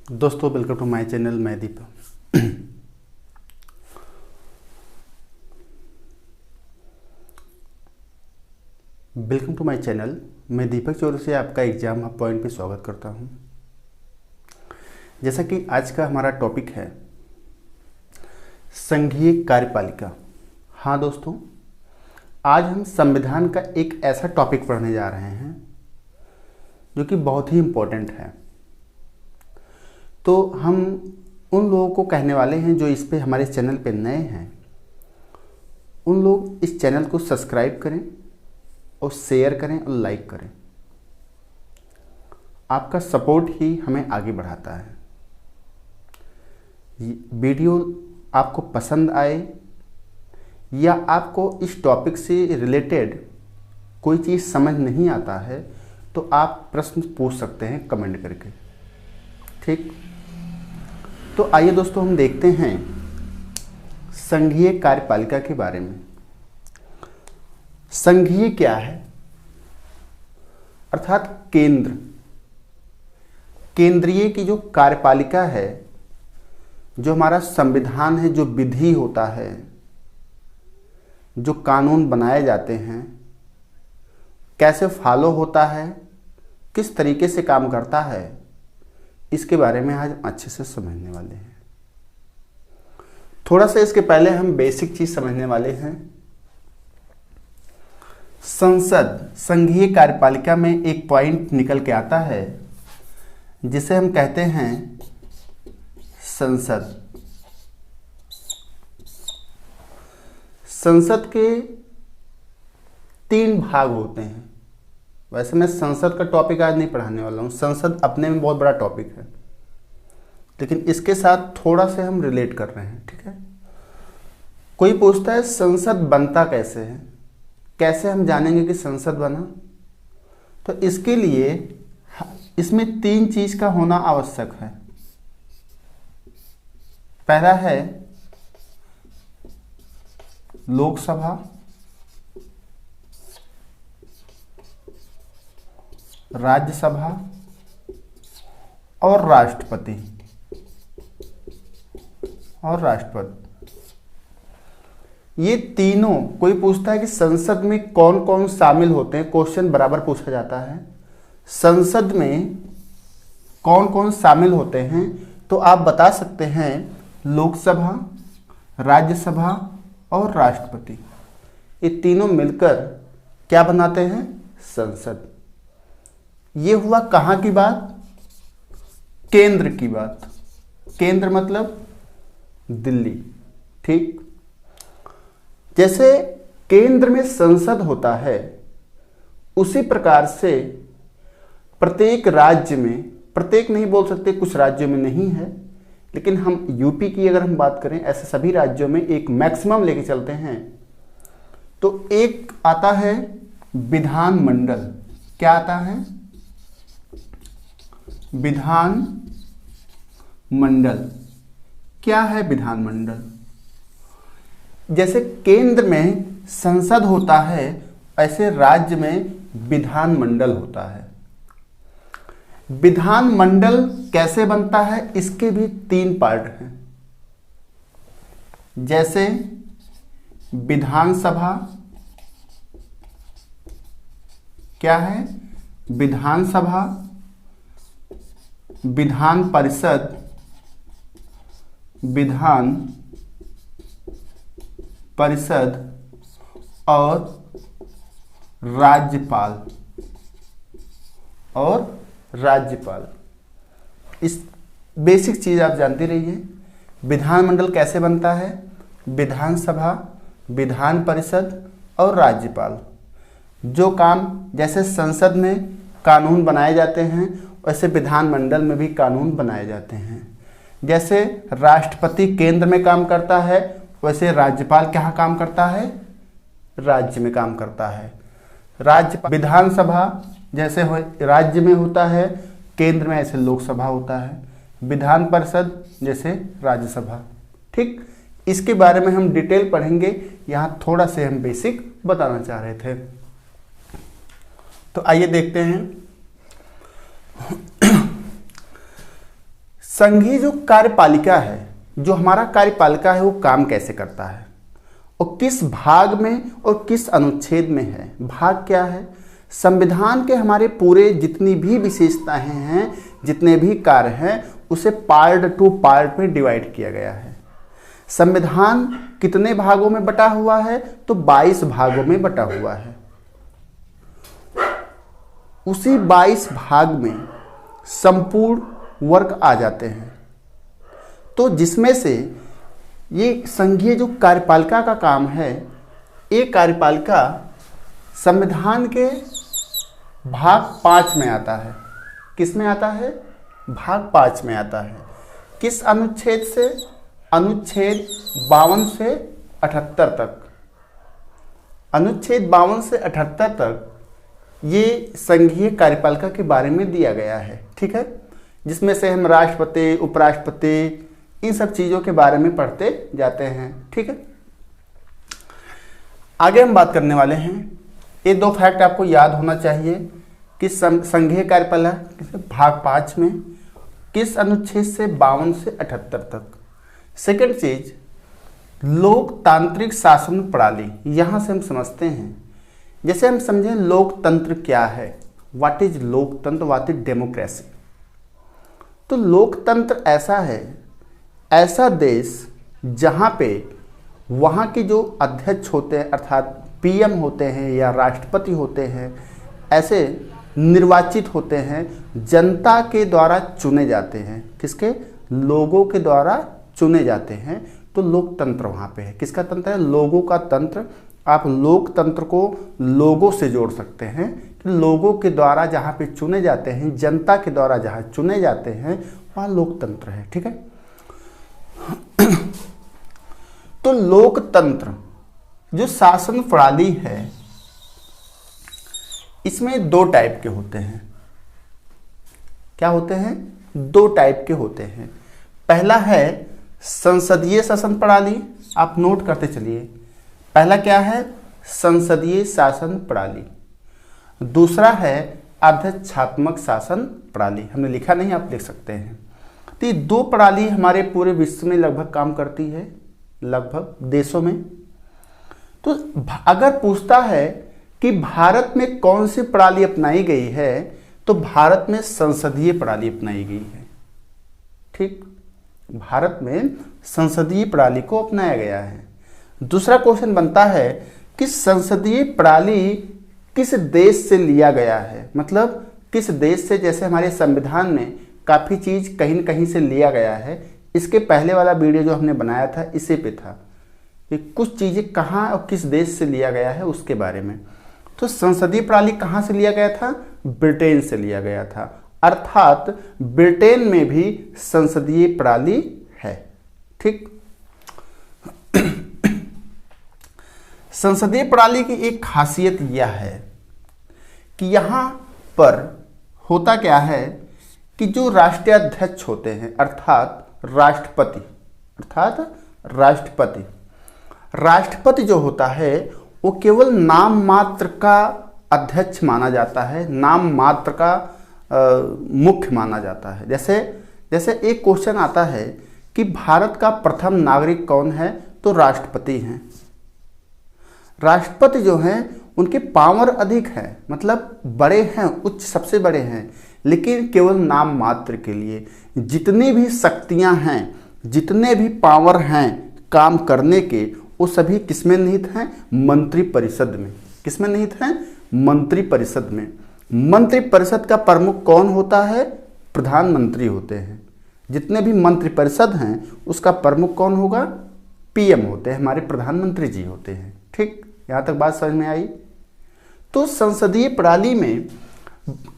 दोस्तों welcome to my channel. मैं Deepak. Welcome to my channel. मैं दीपक चौरसिया आपका एग्जाम हब पॉइंट पे स्वागत करता हूं। जैसा कि आज का हमारा टॉपिक है संघीय कार्यपालिका। हाँ दोस्तों, आज हम संविधान का एक ऐसा टॉपिक पढ़ने जा रहे हैं जो कि बहुत ही इम्पोर्टेंट है। तो हम उन लोगों को कहने वाले हैं जो इस पे हमारे चैनल पे नए हैं, उन लोग इस चैनल को सब्सक्राइब करें और शेयर करें और लाइक करें। आपका सपोर्ट ही हमें आगे बढ़ाता है। वीडियो आपको पसंद आए या आपको इस टॉपिक से रिलेटेड कोई चीज़ समझ नहीं आता है तो आप प्रश्न पूछ सकते हैं कमेंट करके। ठीक, तो आइए दोस्तों हम देखते हैं संघीय कार्यपालिका के बारे में। संघीय क्या है? अर्थात केंद्रीय की जो कार्यपालिका है, जो हमारा संविधान है, जो विधि होता है, जो कानून बनाए जाते हैं, कैसे फॉलो होता है, किस तरीके से काम करता है, इसके बारे में आज अच्छे से समझने वाले हैं। थोड़ा सा इसके पहले हम बेसिक चीज समझने वाले हैं। संसद, संघीय कार्यपालिका में एक पॉइंट निकल के आता है जिसे हम कहते हैं संसद। संसद के 3 भाग होते हैं। वैसे मैं संसद का टॉपिक आज नहीं पढ़ाने वाला हूँ। संसद अपने में बहुत बड़ा टॉपिक है, लेकिन इसके साथ थोड़ा से हम रिलेट कर रहे हैं। ठीक है, कोई पूछता है संसद बनता कैसे है, कैसे हम जानेंगे कि संसद बना? तो इसके लिए इसमें 3 चीज का होना आवश्यक है। पहला है लोकसभा, राज्यसभा और राष्ट्रपति। ये तीनों, कोई पूछता है कि संसद में कौन कौन शामिल होते हैं, क्वेश्चन बराबर पूछा जाता है संसद में कौन कौन शामिल होते हैं, तो आप बता सकते हैं लोकसभा, राज्यसभा और राष्ट्रपति। ये तीनों मिलकर क्या बनाते हैं? संसद। ये हुआ कहाँ की बात? केंद्र की बात। केंद्र मतलब दिल्ली। ठीक, जैसे केंद्र में संसद होता है, उसी प्रकार से प्रत्येक राज्य में, प्रत्येक नहीं बोल सकते, कुछ राज्यों में नहीं है, लेकिन हम यूपी की अगर हम बात करें, ऐसे सभी राज्यों में एक मैक्सिमम लेके चलते हैं, तो एक आता है विधानमंडल। क्या आता है? विधान मंडल। क्या है विधानमंडल? जैसे केंद्र में संसद होता है, ऐसे राज्य में विधानमंडल होता है। विधानमंडल कैसे बनता है? इसके भी 3 पार्ट हैं। जैसे विधानसभा, क्या है? विधानसभा, विधान परिषद, और राज्यपाल। इस बेसिक चीज आप जानते रहिए। विधानमंडल कैसे बनता है? विधानसभा, विधान परिषद और राज्यपाल। जो काम, जैसे संसद में कानून बनाए जाते हैं, वैसे विधानमंडल में भी कानून बनाए जाते हैं। जैसे राष्ट्रपति केंद्र में काम करता है, वैसे राज्यपाल क्या काम करता है? राज्य में काम करता है। विधानसभा जैसे राज्य में होता है, केंद्र में ऐसे लोकसभा होता है। विधान परिषद जैसे राज्यसभा। ठीक, इसके बारे में हम डिटेल पढ़ेंगे। यहाँ थोड़ा से हम बेसिक बताना चाह रहे थे। तो आइए देखते हैं संघीय जो कार्यपालिका है, जो हमारा कार्यपालिका है, वो काम कैसे करता है और किस भाग में और किस अनुच्छेद में है। भाग क्या है? संविधान के हमारे पूरे जितनी भी विशेषताएं हैं, जितने भी कार्य हैं, उसे पार्ट टू पार्ट में डिवाइड किया गया है। संविधान कितने भागों में बटा हुआ है? तो 22 भागों में बटा हुआ है। उसी 22 भाग में संपूर्ण वर्ग आ जाते हैं। तो जिसमें से ये संघीय जो कार्यपालिका का काम है, ये कार्यपालिका संविधान के भाग 5 में आता है। किस में आता है? भाग 5 में आता है। किस अनुच्छेद से? अनुच्छेद 52 से 78 तक। अनुच्छेद 52 से 78 तक ये संघीय कार्यपालिका के बारे में दिया गया है, ठीक है, जिसमें से हम राष्ट्रपति, उपराष्ट्रपति, इन सब चीज़ों के बारे में पढ़ते जाते हैं, ठीक है। आगे हम बात करने वाले हैं, ये 2 फैक्ट आपको याद होना चाहिए कि संघीय कार्यपालिका भाग 5 में किस अनुच्छेद से 52 से 78 तक। सेकंड चीज, लोकतांत्रिक शासन प्रणाली। यहां से हम समझते हैं, जैसे हम समझें लोकतंत्र क्या है, व्हाट इज लोकतंत्र, व्हाट इज डेमोक्रेसी। तो लोकतंत्र ऐसा है, ऐसा देश जहां पे वहाँ के जो अध्यक्ष होते हैं, अर्थात पीएम होते हैं या राष्ट्रपति होते हैं, ऐसे निर्वाचित होते हैं, जनता के द्वारा चुने जाते हैं। किसके? लोगों के द्वारा चुने जाते हैं। तो लोकतंत्र वहाँ पे है। किसका तंत्र है? लोगों का तंत्र। आप लोकतंत्र को लोगों से जोड़ सकते हैं कि लोगों के द्वारा जहाँ पे चुने जाते हैं, जनता के द्वारा जहाँ चुने जाते हैं, वहाँ लोकतंत्र है, ठीक है। तो लोकतंत्र जो शासन प्रणाली है, इसमें 2 टाइप के होते हैं। क्या होते हैं? 2 टाइप के होते हैं। पहला है संसदीय शासन प्रणाली। आप नोट करते चलिए, पहला क्या है? संसदीय शासन प्रणाली। दूसरा है अध्यक्षात्मक शासन प्रणाली। हमने लिखा नहीं, आप लिख सकते हैं। तो ये 2 प्रणाली हमारे पूरे विश्व में लगभग काम करती है, लगभग देशों में। तो अगर पूछता है कि भारत में कौन सी प्रणाली अपनाई गई है, तो भारत में संसदीय प्रणाली अपनाई गई है, ठीक। भारत में संसदीय प्रणाली को अपनाया गया है। दूसरा क्वेश्चन बनता है कि संसदीय प्रणाली किस देश से लिया गया है, मतलब किस देश से। जैसे हमारे संविधान में काफ़ी चीज़ कहीं न कहीं से लिया गया है। इसके पहले वाला वीडियो जो हमने बनाया था, इसी पे था कि कुछ चीज़ें कहाँ और किस देश से लिया गया है, उसके बारे में। तो संसदीय प्रणाली कहाँ से लिया गया था? ब्रिटेन से लिया गया था, अर्थात ब्रिटेन में भी संसदीय प्रणाली है, ठीक। संसदीय प्रणाली की एक खासियत यह है कि यहाँ पर होता क्या है कि जो राष्ट्रीय अध्यक्ष होते हैं, अर्थात राष्ट्रपति जो होता है, वो केवल नाम मात्र का अध्यक्ष माना जाता है, नाम मात्र का मुख्य माना जाता है। जैसे एक क्वेश्चन आता है कि भारत का प्रथम नागरिक कौन है, तो राष्ट्रपति हैं। राष्ट्रपति जो हैं उनके पावर अधिक है, मतलब बड़े हैं, उच्च सबसे बड़े हैं, लेकिन केवल नाम मात्र के लिए। जितनी भी शक्तियां हैं, जितने भी पावर हैं काम करने के, वो सभी किसमें निहित हैं? मंत्रिपरिषद में। किसमें निहित हैं? मंत्रिपरिषद में। मंत्रिपरिषद का प्रमुख कौन होता है? प्रधानमंत्री होते हैं। जितने भी मंत्रिपरिषद हैं उसका प्रमुख कौन होगा? पीएम होते हैं, हमारे प्रधानमंत्री जी होते हैं, ठीक। यहाँ तक बात समझ में आई। तो संसदीय प्रणाली में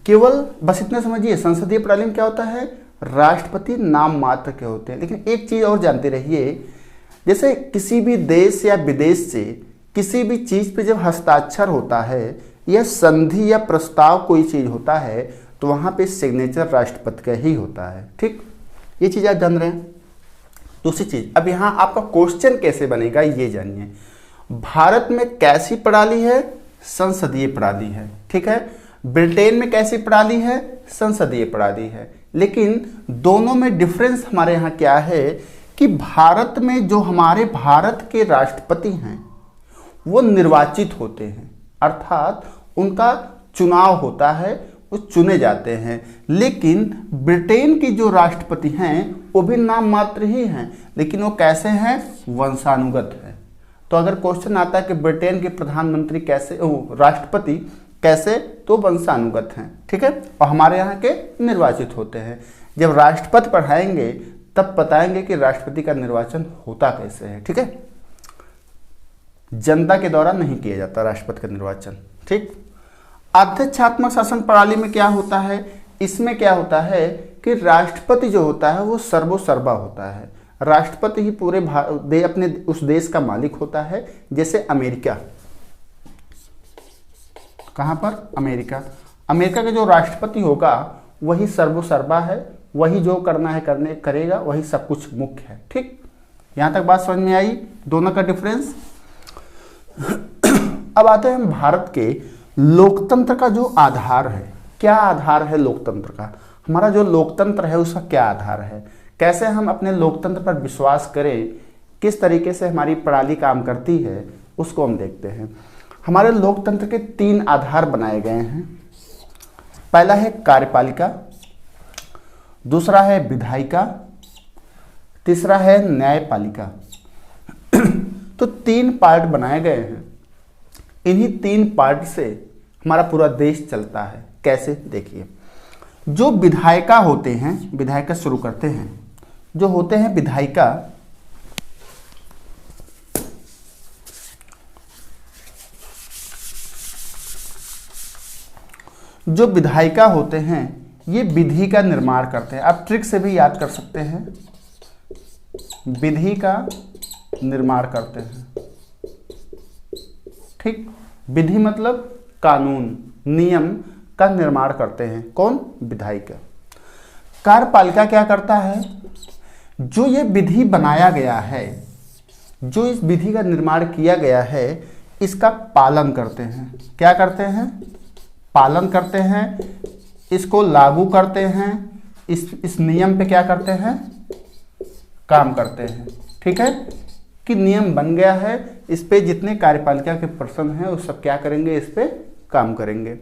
केवल बस इतना समझिए, संसदीय प्रणाली में क्या होता है? राष्ट्रपति नाम मात्र के होते हैं। लेकिन एक चीज़ और जानते रहिए, जैसे किसी भी देश या विदेश से किसी भी चीज़ पे जब हस्ताक्षर होता है या संधि या प्रस्ताव कोई चीज़ होता है, तो वहाँ पे सिग्नेचर राष्ट्रपति का ही होता है, ठीक। ये चीज़ आप जान रहे हैं। दूसरी चीज़, अब यहाँ आपका क्वेश्चन कैसे बनेगा ये जानिए। भारत में कैसी प्रणाली है? संसदीय प्रणाली है, ठीक है। ब्रिटेन में कैसी प्रणाली है? संसदीय प्रणाली है। लेकिन दोनों में डिफरेंस हमारे यहाँ क्या है कि भारत में जो हमारे भारत के राष्ट्रपति हैं वो निर्वाचित होते हैं, अर्थात उनका चुनाव होता है, वो चुने जाते हैं। लेकिन ब्रिटेन की जो राष्ट्रपति हैं वो भी नाम मात्र ही हैं, लेकिन वो कैसे हैं, वंशानुगत है। तो अगर क्वेश्चन आता है कि ब्रिटेन के प्रधानमंत्री कैसे, राष्ट्रपति कैसे, तो वंशानुगत हैं, ठीक है, और हमारे यहाँ के निर्वाचित होते हैं। जब राष्ट्रपति पढ़ाएंगे तब बताएंगे कि राष्ट्रपति का निर्वाचन होता कैसे है, ठीक है। जनता के द्वारा नहीं किया जाता राष्ट्रपति का निर्वाचन, ठीक। अध्यक्षात्मक शासन प्रणाली में क्या होता है, इसमें क्या होता है कि राष्ट्रपति जो होता है वो सर्वोसर्वा होता है। राष्ट्रपति ही पूरे अपने उस देश का मालिक होता है। जैसे अमेरिका, कहाँ पर, अमेरिका, अमेरिका का जो राष्ट्रपति होगा वही सर्वोसर्वा है, वही जो करना है करेगा, वही सब कुछ मुख्य है, ठीक। यहाँ तक बात समझ में आई, दोनों का डिफरेंस। अब आते हैं हम भारत के लोकतंत्र का जो आधार है, क्या आधार है लोकतंत्र का, हमारा जो लोकतंत्र है उसका क्या आधार है, कैसे हम अपने लोकतंत्र पर विश्वास करें, किस तरीके से हमारी प्रणाली काम करती है, उसको हम देखते हैं। हमारे लोकतंत्र के 3 आधार बनाए गए हैं। पहला है कार्यपालिका, दूसरा है विधायिका, तीसरा है न्यायपालिका। तो 3 पार्ट बनाए गए हैं। इन्हीं 3 पार्ट से हमारा पूरा देश चलता है। कैसे, देखिए, जो विधायिका होते हैं, विधायिका शुरू करते हैं, जो होते हैं विधायिका, जो विधायिका होते हैं ये विधि का निर्माण करते हैं। आप ट्रिक से भी याद कर सकते हैं, विधि का निर्माण करते हैं, ठीक। विधि मतलब कानून, नियम का निर्माण करते हैं, कौन, विधायिका। कार्यपालिका क्या करता है, जो ये विधि बनाया गया है, जो इस विधि का निर्माण किया गया है, इसका पालन करते हैं। क्या करते हैं, पालन करते हैं, इसको लागू करते हैं, इस नियम पे क्या करते हैं, काम करते हैं, ठीक है, कि नियम बन गया है, इस पे जितने कार्यपालिका के पर्सन हैं वो सब क्या करेंगे, इस पे काम करेंगे।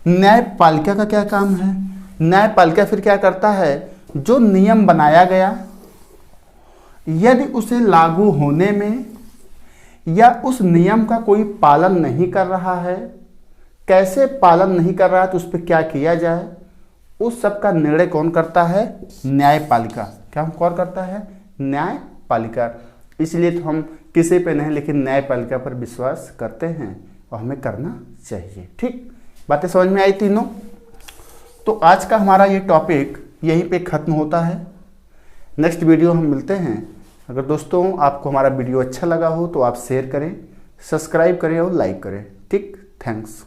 न्यायपालिका का क्या काम है, न्यायपालिका फिर क्या करता है, जो नियम बनाया गया यदि उसे लागू होने में या उस नियम का कोई पालन नहीं कर रहा है, कैसे पालन नहीं कर रहा है, तो उस पर क्या किया जाए, उस सब का निर्णय कौन करता है, न्यायपालिका। क्या कौन करता है, न्यायपालिका। इसलिए तो हम किसी पे नहीं लेकिन न्यायपालिका पर विश्वास करते हैं और हमें करना चाहिए, ठीक। बातें समझ में आई तीनों। तो आज का हमारा ये टॉपिक यहीं पे ख़त्म होता है। नेक्स्ट वीडियो हम मिलते हैं। अगर दोस्तों आपको हमारा वीडियो अच्छा लगा हो तो आप शेयर करें, सब्सक्राइब करें और लाइक करें, ठीक। थैंक्स।